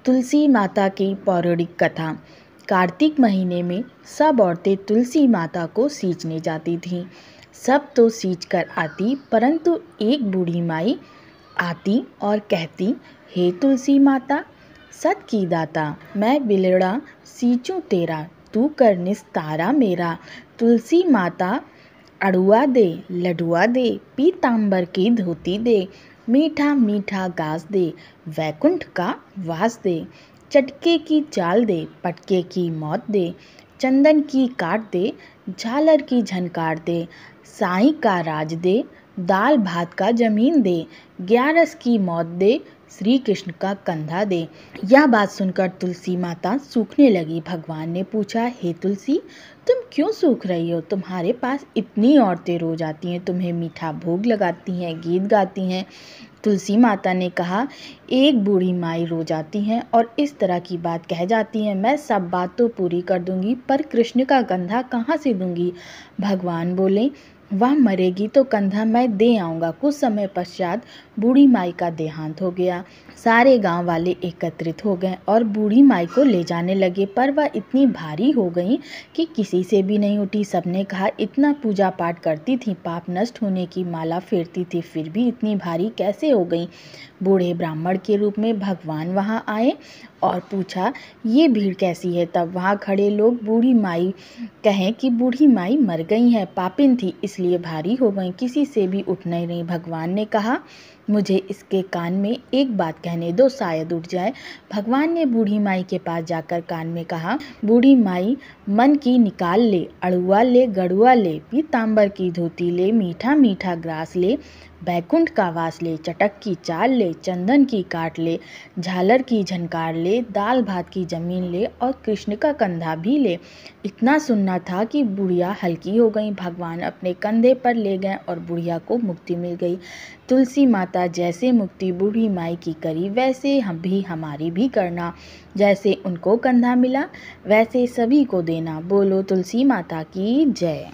तुलसी माता की पौराणिक कथा। कार्तिक महीने में सब औरतें तुलसी माता को सींचने जाती थीं। सब तो सींच कर आती, परंतु एक बूढ़ी माई आती और कहती, हे तुलसी माता, सत की दाता, मैं बिलड़ा सींचूं तेरा, तू कर निस्तारा मेरा। तुलसी माता अड़ुआ दे, लडुआ दे, पीतांबर की धोती दे, मीठा मीठा घास दे, वैकुंठ का वास दे, चटके की चाल दे, पटके की मौत दे, चंदन की काट दे, झालर की झनकार दे, साईं का राज दे, दाल भात का जमीन दे, 11 की मौत दे, श्री कृष्ण का कंधा दे। यह बात सुनकर तुलसी माता सूखने लगी। भगवान ने पूछा, हे तुलसी, तुम क्यों सूख रही हो? तुम्हारे पास इतनी औरतें रोज आती हैं, तुम्हें मीठा भोग लगाती हैं, गीत गाती हैं। तुलसी माता ने कहा, एक बूढ़ी माई रोज आती हैं और इस तरह की बात कह जाती हैं। मैं सब बात तो पूरी कर दूंगी, पर कृष्ण का कंधा कहाँ से दूंगी? भगवान बोले, वह मरेगी तो कंधा मैं दे आऊँगा। कुछ समय पश्चात बूढ़ी माई का देहांत हो गया। सारे गांव वाले एकत्रित हो गए और बूढ़ी माई को ले जाने लगे, पर वह इतनी भारी हो गई कि किसी से भी नहीं उठी। सबने कहा, इतना पूजा पाठ करती थी, पाप नष्ट होने की माला फेरती थी, फिर भी इतनी भारी कैसे हो गई? बूढ़े ब्राह्मण के रूप में भगवान वहां आए और पूछा, ये भीड़ कैसी है? तब वहां खड़े लोग बूढ़ी माई कहें कि बूढ़ी माई मर गई है, पापिन थी इसलिए भारी हो गई, किसी से भी उठ नहीं रही। भगवान ने कहा, मुझे इसके कान में एक बात कहने दो, शायद उठ जाए। भगवान ने बूढ़ी माई के पास जाकर कान में कहा, बूढ़ी माई, मन की निकाल ले, अड़ुआ ले, गड़ुआ ले, पीतांबर की धोती ले, मीठा मीठा ग्रास ले, बैकुंठ का वास ले, चटक की चाल ले, चंदन की काट ले, झालर की झनकार ले, दाल भात की जमीन ले और कृष्ण का कंधा भी ले। इतना सुनना था कि बुढ़िया हल्की हो गई। भगवान अपने कंधे पर ले गए और बुढ़िया को मुक्ति मिल गई। तुलसी माता जैसे मुक्ति बूढ़ी माई की करी, वैसे हम भी हमारी भी करना। जैसे उनको कंधा मिला, वैसे सभी को देना। बोलो तुलसी माता की जय।